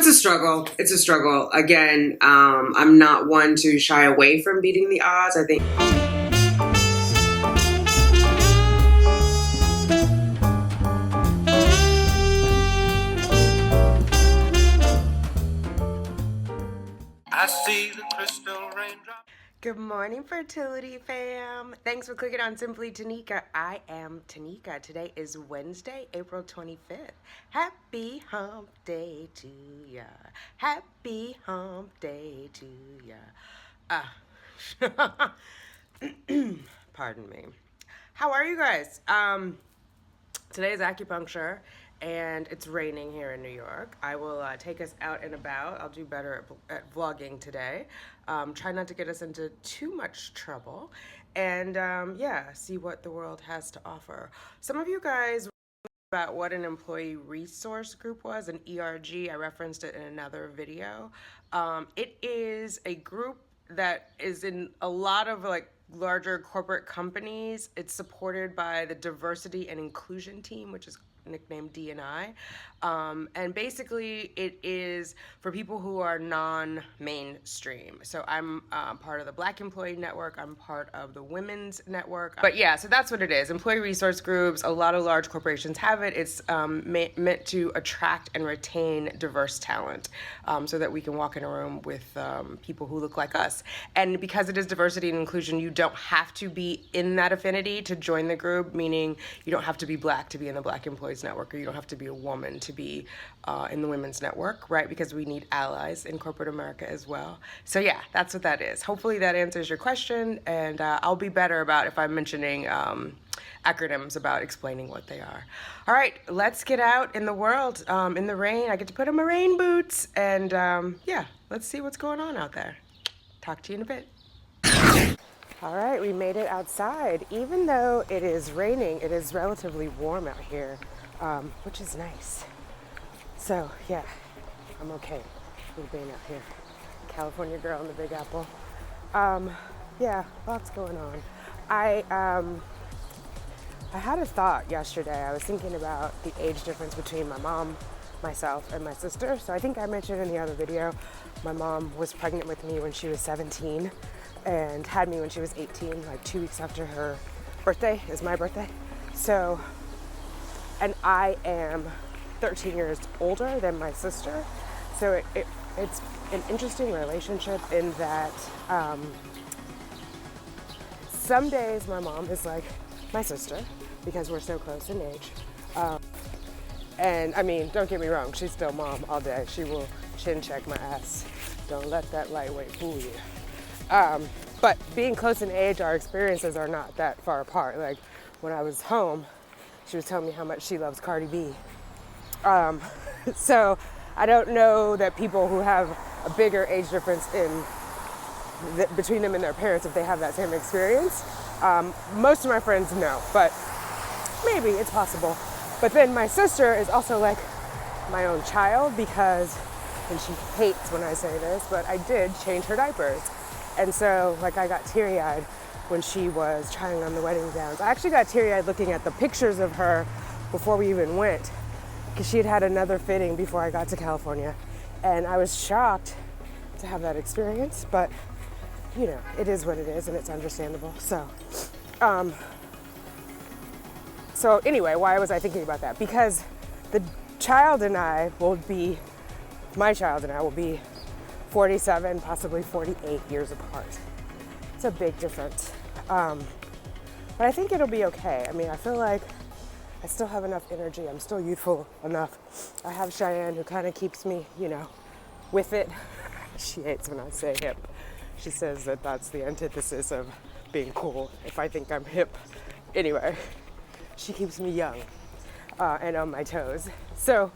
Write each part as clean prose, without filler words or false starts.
it's a struggle. It's a struggle. Again, I'm not one to shy away from beating the odds. I think. I see the crystal raindrop. Good morning, Fertility fam. Thanks for clicking on Simply Tanika. I am Tanika. Today is Wednesday, April 25th. Happy hump day to ya. Happy hump day to ya. Pardon me. How are you guys? Today is acupuncture, and it's raining here in New York. I will take us out and about. I'll do better at vlogging today. Try not to get us into too much trouble, and yeah, see what the world has to offer. Some of you guys about what an employee resource group was, an ERG. I referenced it in another video. It is a group that is in a lot of larger corporate companies. It's supported by the diversity and inclusion team, which is nicknamed D&I. And basically it is for people who are non-mainstream. So I'm part of the Black Employee Network. I'm part of the Women's Network. But yeah, so that's what it is. Employee resource groups, a lot of large corporations have it. It's meant to attract and retain diverse talent so that we can walk in a room with people who look like us. And because it is diversity and inclusion, you don't have to be in that affinity to join the group, meaning you don't have to be Black to be in the Black Employees Network, or you don't have to be a woman to be in the Women's Network, right? Because we need allies in corporate America as well. So yeah, that's what that is. Hopefully that answers your question, and I'll be better about if I'm mentioning acronyms about explaining what they are. All right, let's get out in the world, in the rain. I get to put on my rain boots, and yeah, let's see what's going on out there. Talk to you in a bit. All right, we made it outside. Even though it is raining, it is relatively warm out here, which is nice. So yeah, I'm okay with being out here. California girl in the Big Apple. Yeah, lots going on. I had a thought yesterday. I was thinking about the age difference between my mom, myself, and my sister. So I think I mentioned in the other video, my mom was pregnant with me when she was 17 and had me when she was 18, like 2 weeks after her birthday is my birthday. So, and I am 13 years older than my sister. So it's an interesting relationship in that some days my mom is like my sister because we're so close in age. And I mean, don't get me wrong, she's still mom all day. She will chin check my ass. Don't let that lightweight fool you. But being close in age, our experiences are not that far apart. Like when I was home, she was telling me how much she loves Cardi B. So I don't know that people who have a bigger age difference between them and their parents, if they have that same experience. Most of my friends know, but maybe it's possible. But then my sister is also like my own child because, and she hates when I say this, but I did change her diapers. And so, like, I got teary-eyed when she was trying on the wedding gowns. I actually got teary-eyed looking at the pictures of her before we even went, because she had had another fitting before I got to California. And I was shocked to have that experience, but, you know, it is what it is, and it's understandable. So anyway, why was I thinking about that? Because my child and I will be 47, possibly 48 years apart. It's a big difference. But I think it'll be okay. I mean, I feel like I still have enough energy. I'm still youthful enough. I have Cheyenne who kind of keeps me, you know, with it. She hates when I say hip. She says that that's the antithesis of being cool, if I think I'm hip. Anyway, she keeps me young and on my toes. So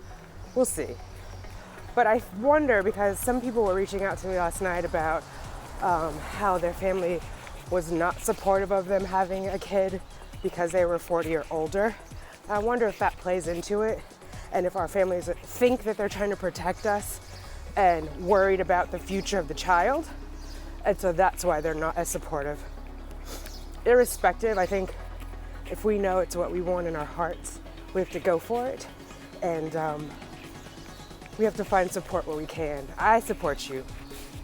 we'll see. But I wonder, because some people were reaching out to me last night about how their family was not supportive of them having a kid because they were 40 or older. I wonder if that plays into it, and if our families think that they're trying to protect us and worried about the future of the child, and so that's why they're not as supportive. Irrespective, I think if we know it's what we want in our hearts, we have to go for it. And we have to find support where we can. I support you,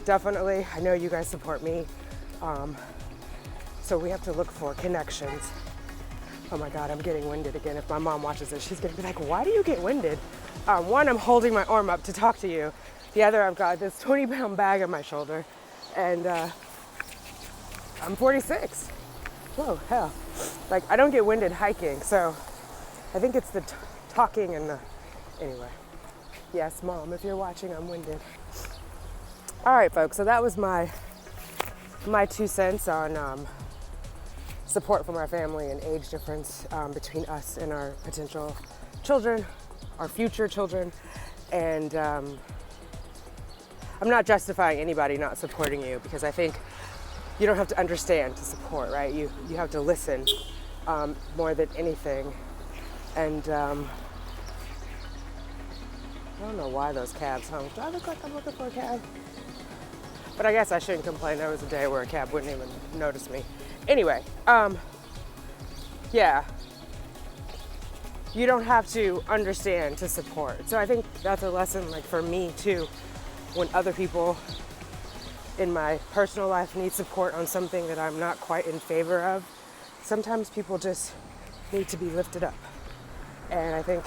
definitely. I know you guys support me. So we have to look for connections. Oh my God, I'm getting winded again. If my mom watches this, she's gonna be like, why do you get winded? One, I'm holding my arm up to talk to you. The other, I've got this 20-pound bag on my shoulder, and I'm 46. Whoa, hell. Like, I don't get winded hiking, so I think it's the talking and the, anyway. Yes, Mom, if you're watching, I'm winded. All right, folks, so that was my 2 cents on support from our family and age difference between us and our potential children, our future children. And I'm not justifying anybody not supporting you, because I think you don't have to understand to support, right? You have to listen more than anything. And I don't know why those cabs honk. Do I look like I'm looking for a cab? But I guess I shouldn't complain. There was a day where a cab wouldn't even notice me. Anyway, yeah. You don't have to understand to support. So I think that's a lesson, like, for me too, when other people in my personal life need support on something that I'm not quite in favor of. Sometimes people just need to be lifted up. And I think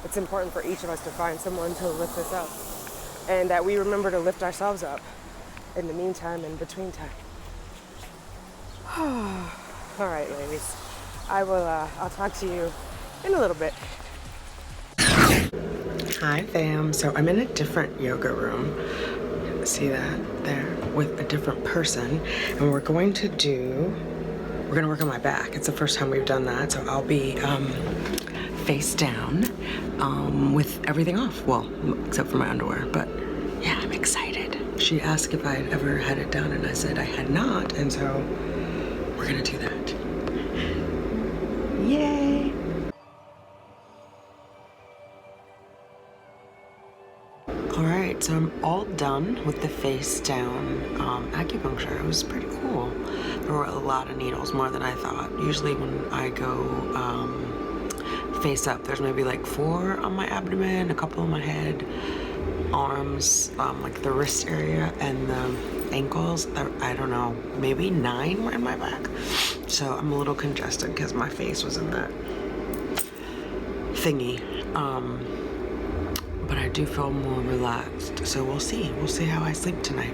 it's important for each of us to find someone to lift us up, and that we remember to lift ourselves up in the meantime and between time. All right, ladies. I'll talk to you in a little bit. Hi, fam. So I'm in a different yoga room. See that there, with a different person, and we're going to work on my back. It's the first time we've done that, so I'll be face down with everything off, well, except for my underwear. But yeah, I'm excited. She asked if I had ever had it done, and I said I had not, and so we're gonna do that. Yay! Alright, so I'm all done with the face down acupuncture. It was pretty cool. There were a lot of needles, more than I thought. Usually when I go face up, there's maybe like 4 on my abdomen, a couple on my head, arms, like the wrist area, and the ankles. I don't know, maybe 9 were in my back. So I'm a little congested because my face was in that thingy. But I do feel more relaxed. So we'll see. We'll see how I sleep tonight.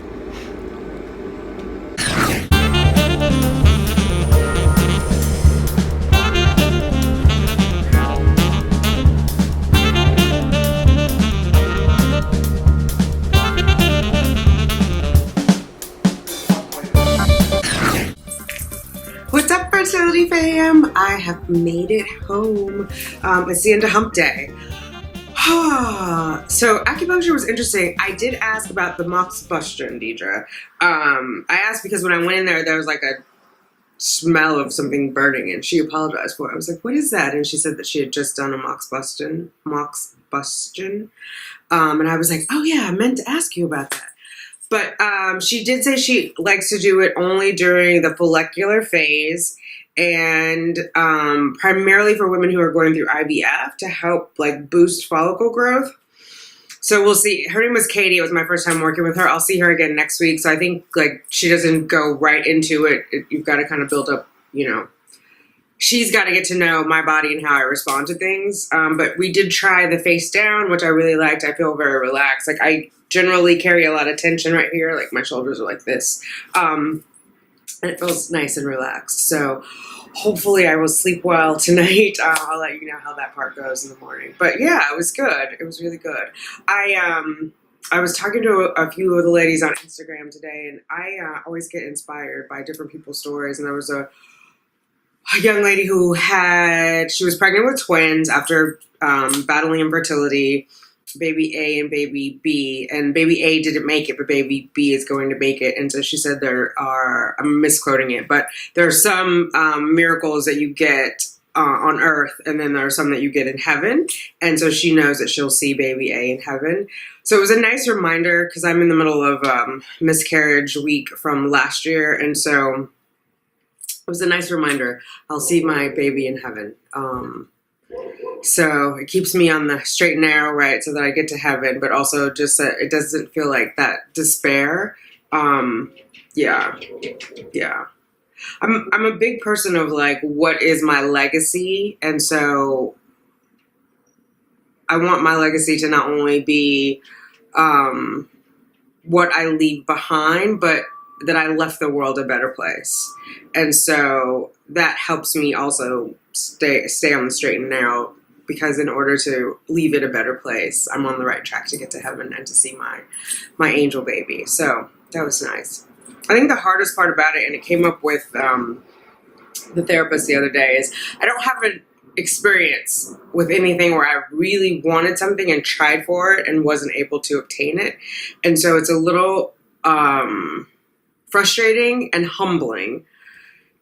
What's up, Fertility fam? I have made it home. It's the end of hump day. So acupuncture was interesting. I did ask about the moxibustion, Deidre. I asked because when I went in there was like a smell of something burning, and she apologized for it. I was like, what is that? And she said that she had just done a moxibustion. And I was like, oh yeah, I meant to ask you about that. But she did say she likes to do it only during the follicular phase, and primarily for women who are going through IVF to help like boost follicle growth. So we'll see. Her name was Katie. It was my first time working with her. I'll see her again next week. So I think like she doesn't go right into it. You've got to kind of build up, you know. She's got to get to know my body and how I respond to things. But we did try the face down, which I really liked. I feel very relaxed. Like I generally carry a lot of tension right here. Like my shoulders are like this. And it feels nice and relaxed. So hopefully I will sleep well tonight. I'll let you know how that part goes in the morning. But yeah, it was good. It was really good. I was talking to a few of the ladies on Instagram today, and I always get inspired by different people's stories. And there was a young lady who she was pregnant with twins after battling infertility, baby A and baby B, and baby A didn't make it, but baby B is going to make it. And so she said I'm misquoting it, but there are some miracles that you get on earth, and then there are some that you get in heaven. And so she knows that she'll see baby A in heaven. So it was a nice reminder, because I'm in the middle of miscarriage week from last year, and so it was a nice reminder. I'll see my baby in heaven. So it keeps me on the straight and narrow, right, so that I get to heaven, but also just that it doesn't feel like that despair. Yeah, yeah. I'm a big person of like, what is my legacy? And so I want my legacy to not only be what I leave behind, but that I left the world a better place. And so that helps me also stay on the straight and narrow, because in order to leave it a better place, I'm on the right track to get to heaven and to see my angel baby. So that was nice. I think the hardest part about it, and it came up with the therapist the other day, is I don't have an experience with anything where I really wanted something and tried for it and wasn't able to obtain it. And so it's a little frustrating and humbling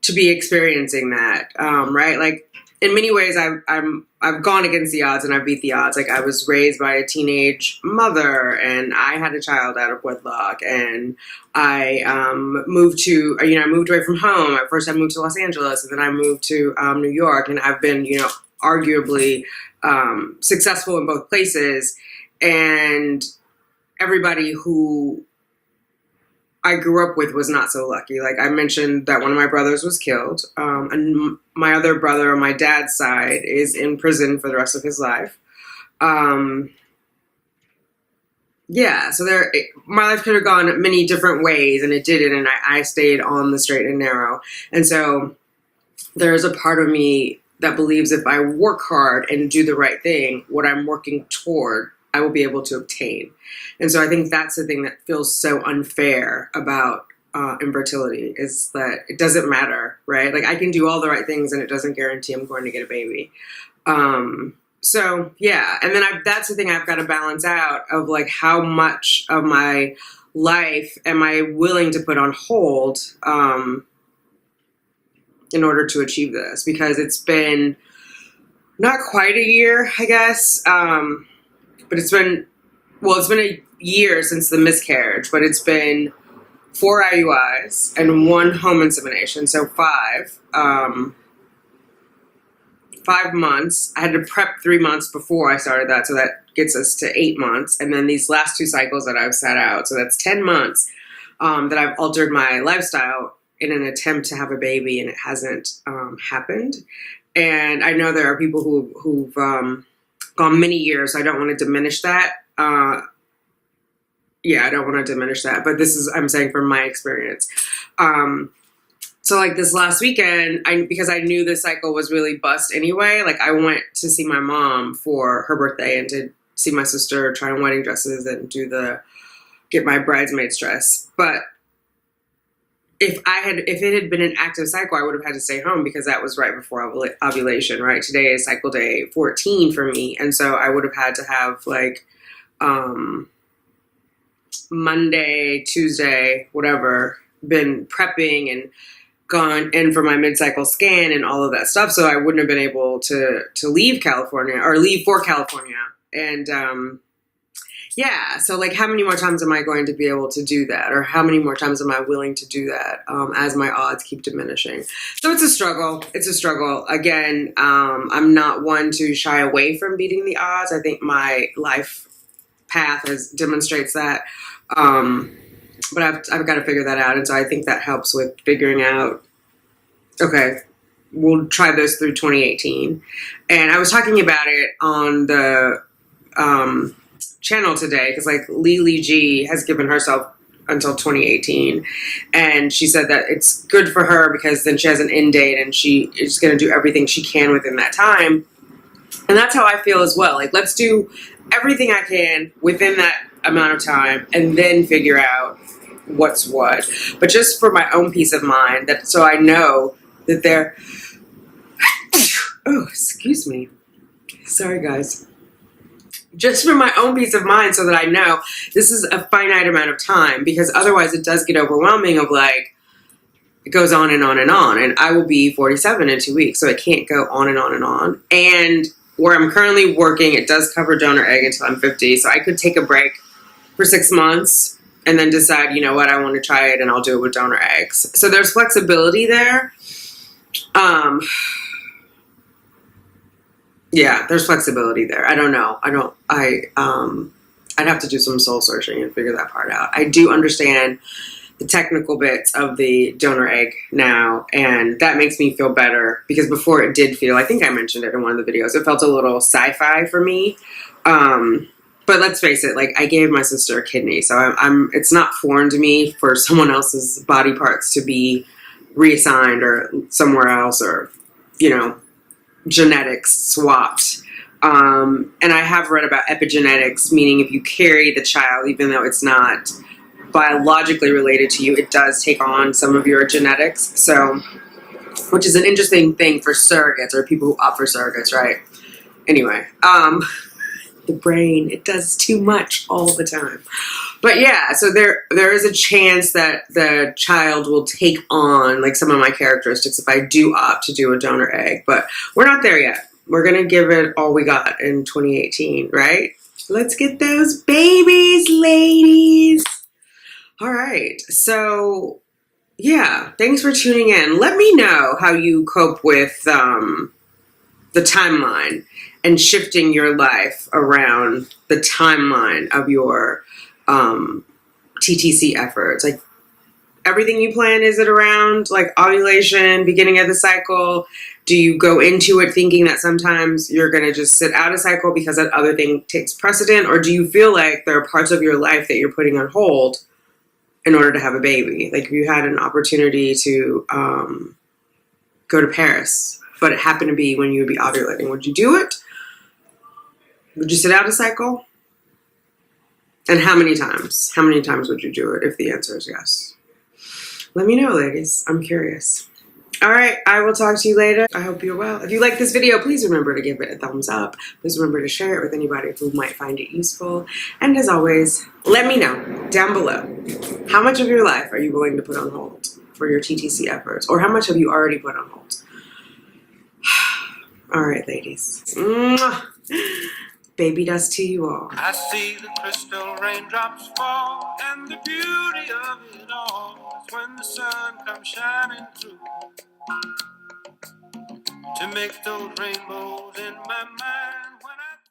to be experiencing that, right? Like, in many ways, I've gone against the odds and I beat the odds. Like, I was raised by a teenage mother, and I had a child out of wedlock, and I moved away from home. At first, I moved to Los Angeles, and then I moved to New York, and I've been, arguably successful in both places. And everybody who I grew up with was not so lucky. Like, I mentioned that one of my brothers was killed, and my other brother on my dad's side is in prison for the rest of his life. So my life could have gone many different ways, and it didn't, and I stayed on the straight and narrow. And so there's a part of me that believes if I work hard and do the right thing, what I'm working toward, I will be able to obtain. And so I think that's the thing that feels so unfair about infertility, is that it doesn't matter, right? Like, I can do all the right things and it doesn't guarantee I'm going to get a baby. So yeah, and then that's the thing I've got to balance out, of like, how much of my life am I willing to put on hold in order to achieve this? Because it's been not quite a year, I guess, but it's been a year since the miscarriage, but it's been 4 IUIs and 1 home insemination, so 5. 5 months. I had to prep 3 months before I started that, so that gets us to 8 months. And then these last 2 cycles that I've sat out, so that's 10 months that I've altered my lifestyle in an attempt to have a baby, and it hasn't happened. And I know there are people who've gone many years, so I don't want to diminish that. I don't want to diminish that, but I'm saying from my experience. So like this last weekend, because I knew this cycle was really bust anyway, like I went to see my mom for her birthday and to see my sister try on wedding dresses and get my bridesmaid's dress. But if it had been an active cycle, I would have had to stay home, because that was right before ovulation, right? Today is cycle day 14 for me. And so I would have had to have like, Monday, Tuesday, whatever, been prepping and gone in for my mid-cycle scan and all of that stuff. So I wouldn't have been able to leave California, or leave for California. And, so like, how many more times am I going to be able to do that? Or how many more times am I willing to do that as my odds keep diminishing? So it's a struggle. It's a struggle. Again, I'm not one to shy away from beating the odds. I think my life path demonstrates that. But I've got to figure that out. And so I think that helps with figuring out, okay, we'll try this through 2018. And I was talking about it on the channel today, because like Lily G has given herself until 2018. And she said that it's good for her, because then she has an end date and she is going to do everything she can within that time. And that's how I feel as well. Like, let's do everything I can within that amount of time and then figure out what's what. But just for my own peace of mind, so I know that oh, excuse me. Sorry, guys. Just for my own peace of mind, so that I know this is a finite amount of time, because otherwise it does get overwhelming of like, it goes on and on and on. And I will be 47 in 2 weeks, so it can't go on and on and on. And where I'm currently working, it does cover donor egg until I'm 50. So I could take a break for 6 months and then decide, you know what, I want to try it and I'll do it with donor eggs. So there's flexibility there. Yeah, there's flexibility there. I don't know. I'd have to do some soul searching and figure that part out. I do understand the technical bits of the donor egg now, and that makes me feel better, because before it did feel, I think I mentioned it in one of the videos, it felt a little sci-fi for me. But let's face it, like, I gave my sister a kidney, so it's not foreign to me for someone else's body parts to be reassigned or somewhere else, or, you know, genetics swapped. And I have read about epigenetics, meaning if you carry the child, even though it's not biologically related to you, it does take on some of your genetics. So, which is an interesting thing for surrogates, or people who opt for surrogates, right? Anyway, the brain, it does too much all the time. But yeah, so there is a chance that the child will take on like some of my characteristics if I do opt to do a donor egg. But we're not there yet. We're going to give it all we got in 2018, right? Let's get those babies, ladies. All right. So, yeah, thanks for tuning in. Let me know how you cope with the timeline and shifting your life around the timeline of your TTC efforts. Like, everything you plan, is it around like ovulation, beginning of the cycle? Do you go into it thinking that sometimes you're going to just sit out a cycle because that other thing takes precedent? Or do you feel like there are parts of your life that you're putting on hold in order to have a baby? Like, if you had an opportunity to go to Paris, but it happened to be when you would be ovulating, would you do it? Would you sit out a cycle? And how many times? How many times would you do it if the answer is yes? Let me know, ladies. I'm curious. All right, I will talk to you later. I hope you're well. If you like this video, please remember to give it a thumbs up. Please remember to share it with anybody who might find it useful. And as always, let me know down below, how much of your life are you willing to put on hold for your TTC efforts? Or how much have you already put on hold? All right, ladies. Mwah. Baby dust to you all. I see the crystal raindrops fall, and the beauty of it all is when the sun comes shining through to make those rainbows in my mind